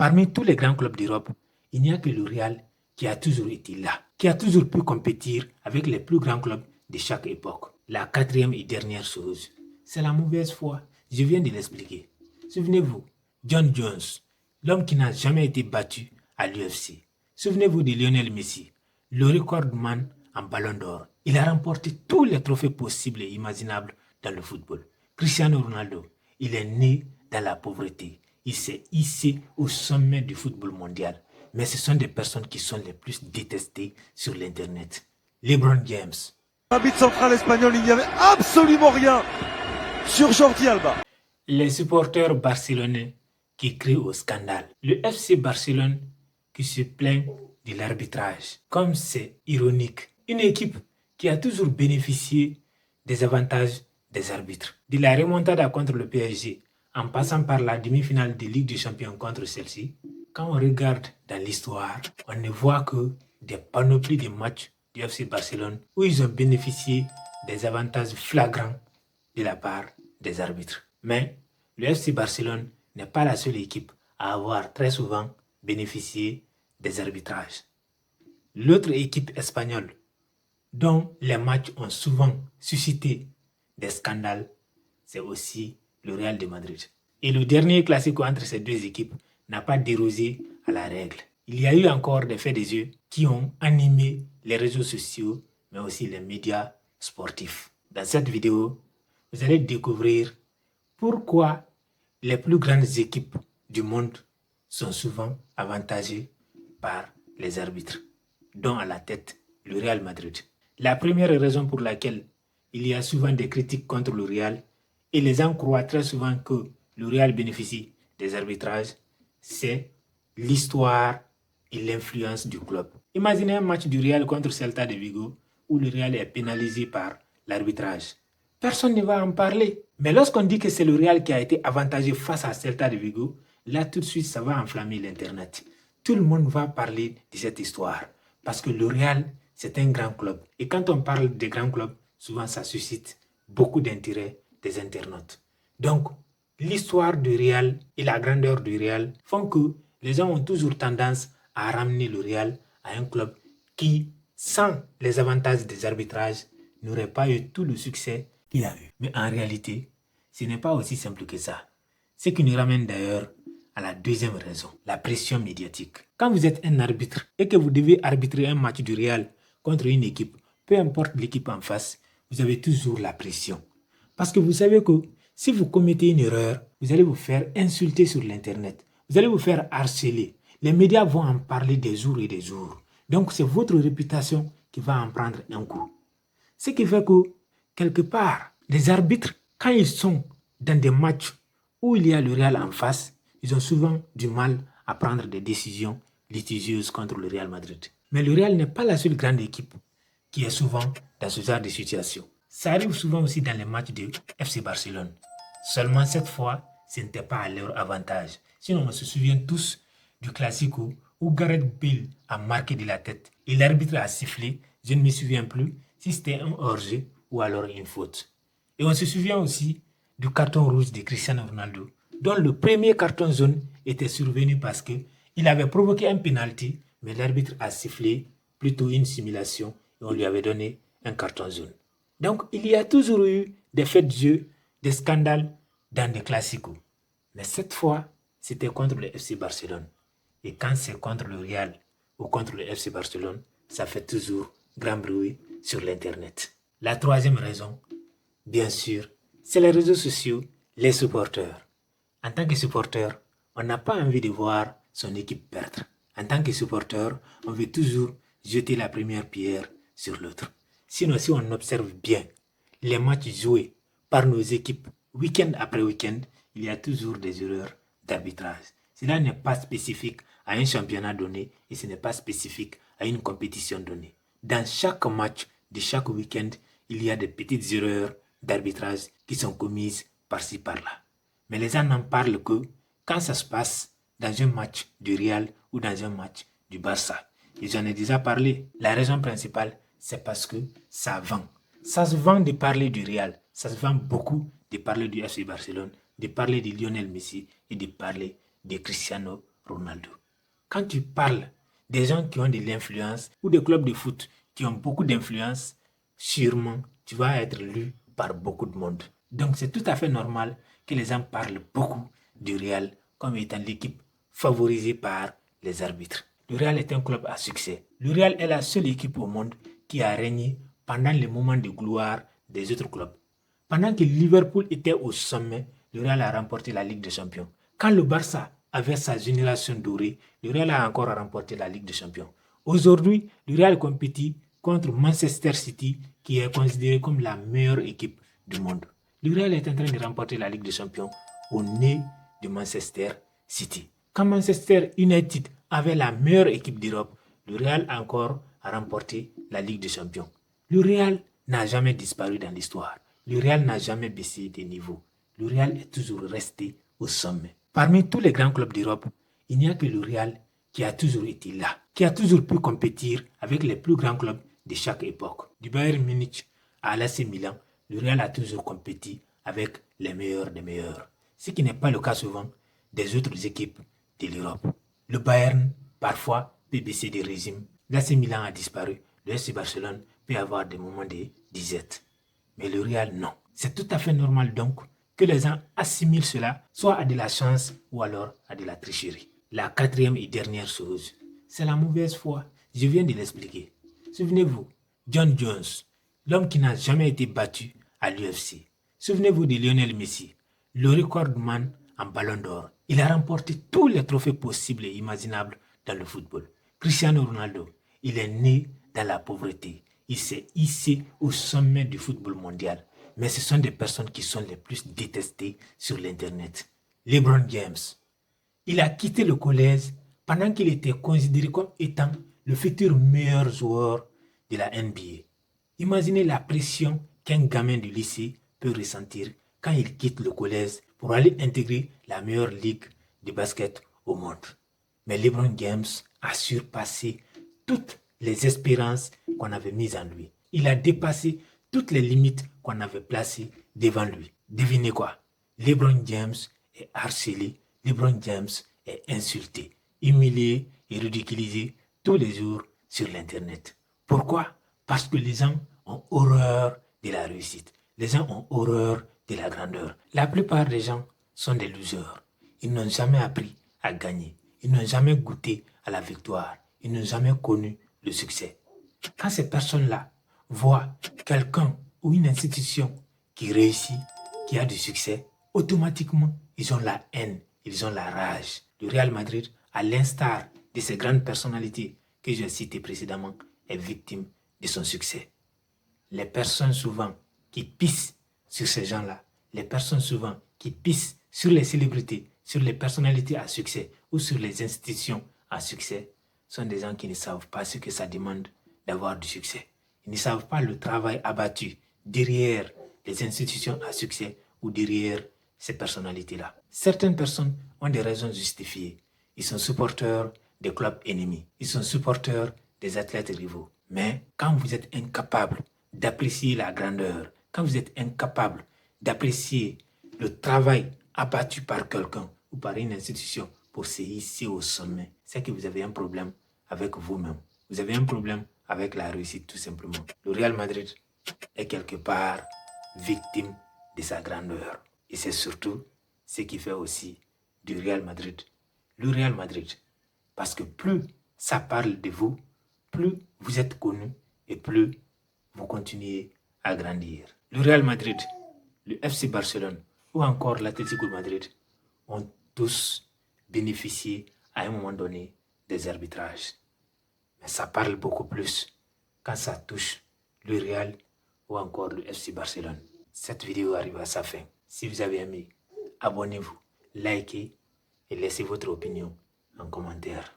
Parmi tous les grands clubs d'Europe, il n'y a que le Real qui a toujours été là, qui a toujours pu compétir avec les plus grands clubs de chaque époque. La quatrième et dernière chose, c'est la mauvaise foi. Je viens de l'expliquer. Souvenez-vous, John Jones, l'homme qui n'a jamais été battu à l'UFC. Souvenez-vous de Lionel Messi, le recordman en ballon d'or. Il a remporté tous les trophées possibles et imaginables dans le football. Cristiano Ronaldo, il est né dans la pauvreté. Il s'est hissé au sommet du football mondial. Mais ce sont des personnes qui sont les plus détestées sur l'Internet. LeBron James. L'arbitre central espagnol, il n'y avait absolument rien sur Jordi Alba. Les supporters barcelonais qui crient au scandale. Le FC Barcelone qui se plaint de l'arbitrage. Comme c'est ironique. Une équipe qui a toujours bénéficié des avantages des arbitres. De la remontada contre le PSG, en passant par la demi-finale de Ligue des Champions contre celle-ci, quand on regarde dans l'histoire, on ne voit que des panoplies de matchs du FC Barcelone où ils ont bénéficié des avantages flagrants de la part des arbitres. Mais le FC Barcelone n'est pas la seule équipe à avoir très souvent bénéficié des arbitrages. L'autre équipe espagnole dont les matchs ont souvent suscité des scandales, c'est aussi le Real de Madrid. Et le dernier classico entre ces deux équipes n'a pas dérogé à la règle. Il y a eu encore des faits des yeux qui ont animé les réseaux sociaux, mais aussi les médias sportifs. Dans cette vidéo, vous allez découvrir pourquoi les plus grandes équipes du monde sont souvent avantagées par les arbitres, dont à la tête le Real Madrid. La première raison pour laquelle il y a souvent des critiques contre le Real et les gens croient très souvent que le Real bénéficie des arbitrages, c'est l'histoire et l'influence du club. Imaginez un match du Real contre Celta de Vigo où le Real est pénalisé par l'arbitrage. Personne ne va en parler. Mais lorsqu'on dit que c'est le Real qui a été avantagé face à Celta de Vigo, là tout de suite ça va enflammer l'internet. Tout le monde va parler de cette histoire parce que le Real c'est un grand club. Et quand on parle de grands clubs, souvent ça suscite beaucoup d'intérêt des internautes. Donc, l'histoire du Real et la grandeur du Real font que les gens ont toujours tendance à ramener le Real à un club qui, sans les avantages des arbitrages, n'aurait pas eu tout le succès qu'il a eu. Mais en réalité, ce n'est pas aussi simple que ça. Ce qui nous ramène d'ailleurs à la deuxième raison, la pression médiatique. Quand vous êtes un arbitre et que vous devez arbitrer un match du Real contre une équipe, peu importe l'équipe en face, vous avez toujours la pression. Parce que vous savez que si vous commettez une erreur, vous allez vous faire insulter sur l'internet. Vous allez vous faire harceler. Les médias vont en parler des jours et des jours. Donc c'est votre réputation qui va en prendre un coup. Ce qui fait que, quelque part, les arbitres, quand ils sont dans des matchs où il y a le Real en face, ils ont souvent du mal à prendre des décisions litigieuses contre le Real Madrid. Mais le Real n'est pas la seule grande équipe qui est souvent dans ce genre de situation. Ça arrive souvent aussi dans les matchs de FC Barcelone. Seulement cette fois, ce n'était pas à leur avantage. Sinon, on se souvient tous du Classico où Gareth Bale a marqué de la tête et l'arbitre a sifflé. Je ne me souviens plus si c'était un hors-jeu ou alors une faute. Et on se souvient aussi du carton rouge de Cristiano Ronaldo, dont le premier carton jaune était survenu parce qu'il avait provoqué un penalty, mais l'arbitre a sifflé plutôt une simulation et on lui avait donné un carton jaune. Donc, il y a toujours eu des faits de jeu, des scandales dans des classicos. Mais cette fois, c'était contre le FC Barcelone. Et quand c'est contre le Real ou contre le FC Barcelone, ça fait toujours grand bruit sur l'Internet. La troisième raison, bien sûr, c'est les réseaux sociaux, les supporters. En tant que supporter, on n'a pas envie de voir son équipe perdre. En tant que supporter, on veut toujours jeter la première pierre sur l'autre. Sinon, si on observe bien les matchs joués par nos équipes week-end après week-end, il y a toujours des erreurs d'arbitrage. Cela n'est pas spécifique à un championnat donné et ce n'est pas spécifique à une compétition donnée. Dans chaque match de chaque week-end, il y a des petites erreurs d'arbitrage qui sont commises par-ci par-là. Mais les gens n'en parlent que quand ça se passe dans un match du Real ou dans un match du Barça. Et j'en ai déjà parlé. La raison principale, c'est parce que ça vend. Ça se vend de parler du Real. Ça se vend beaucoup de parler du FC Barcelone, de parler de Lionel Messi et de parler de Cristiano Ronaldo. Quand tu parles des gens qui ont de l'influence ou des clubs de foot qui ont beaucoup d'influence, sûrement tu vas être lu par beaucoup de monde. Donc c'est tout à fait normal que les gens parlent beaucoup du Real comme étant l'équipe favorisée par les arbitres. Le Real est un club à succès. Le Real est la seule équipe au monde qui a régné pendant les moments de gloire des autres clubs. Pendant que Liverpool était au sommet, le Real a remporté la Ligue des Champions. Quand le Barça avait sa génération dorée, le Real a encore remporté la Ligue des Champions. Aujourd'hui, le Real compétit contre Manchester City, qui est considéré comme la meilleure équipe du monde. Le Real est en train de remporter la Ligue des Champions au nez de Manchester City. Quand Manchester United avait la meilleure équipe d'Europe, le Real a encore remporté la Ligue des Champions. Le Real n'a jamais disparu dans l'histoire. Le Real n'a jamais baissé de niveau. Le Real est toujours resté au sommet. Parmi tous les grands clubs d'Europe, il n'y a que le Real qui a toujours été là, qui a toujours pu compétir avec les plus grands clubs de chaque époque. Du Bayern Munich à l'AC Milan, le Real a toujours compéti avec les meilleurs des meilleurs. Ce qui n'est pas le cas souvent des autres équipes de l'Europe. Le Bayern, parfois, peut baisser des régimes. L'AC Milan a disparu. Le FC Barcelone peut avoir des moments de disette. Mais le Real, non. C'est tout à fait normal donc que les gens assimilent cela soit à de la chance ou alors à de la tricherie. La quatrième et dernière chose, c'est la mauvaise foi. Je viens de l'expliquer. Souvenez-vous, John Jones, l'homme qui n'a jamais été battu à l'UFC. Souvenez-vous de Lionel Messi, le recordman en Ballon d'Or. Il a remporté tous les trophées possibles et imaginables dans le football. Cristiano Ronaldo, il est né dans la pauvreté. Il s'est hissé au sommet du football mondial. Mais ce sont des personnes qui sont les plus détestées sur l'Internet. LeBron James, il a quitté le collège pendant qu'il était considéré comme étant le futur meilleur joueur de la NBA. Imaginez la pression qu'un gamin du lycée peut ressentir quand il quitte le collège pour aller intégrer la meilleure ligue de basket au monde. Mais LeBron James a surpassé toutes les espérances qu'on avait mises en lui. Il a dépassé toutes les limites qu'on avait placées devant lui. Devinez quoi? LeBron James est harcelé, LeBron James est insulté, humilié et ridiculisé tous les jours sur l'Internet. Pourquoi? Parce que les gens ont horreur de la réussite. Les gens ont horreur de la grandeur. La plupart des gens sont des losers. Ils n'ont jamais appris à gagner. Ils n'ont jamais goûté à la victoire. Ils n'ont jamais connu le succès. Quand ces personnes-là voient quelqu'un ou une institution qui réussit, qui a du succès, automatiquement, ils ont la haine, ils ont la rage. Le Real Madrid, à l'instar de ces grandes personnalités que j'ai citées précédemment, est victime de son succès. Les personnes souvent qui pissent sur ces gens-là, les personnes souvent qui pissent sur les célébrités, sur les personnalités à succès ou sur les institutions à succès, sont des gens qui ne savent pas ce que ça demande d'avoir du succès. Ils ne savent pas le travail abattu derrière les institutions à succès ou derrière ces personnalités-là. Certaines personnes ont des raisons justifiées. Ils sont supporters des clubs ennemis. Ils sont supporters des athlètes rivaux. Mais quand vous êtes incapable d'apprécier la grandeur, quand vous êtes incapable d'apprécier le travail abattu par quelqu'un ou par une institution pour se hisser au sommet, c'est que vous avez un problème avec vous-même. Vous avez un problème avec la réussite tout simplement. Le Real Madrid est quelque part victime de sa grandeur. Et c'est surtout ce qui fait aussi du Real Madrid le Real Madrid. Parce que plus ça parle de vous, plus vous êtes connu et plus vous continuez à grandir. Le Real Madrid, le FC Barcelone ou encore l'Atlético Madrid ont tous bénéficié à un moment donné des arbitrages. Mais ça parle beaucoup plus quand ça touche le Real ou encore le FC Barcelone. Cette vidéo arrive à sa fin. Si vous avez aimé, abonnez-vous, likez et laissez votre opinion en commentaire.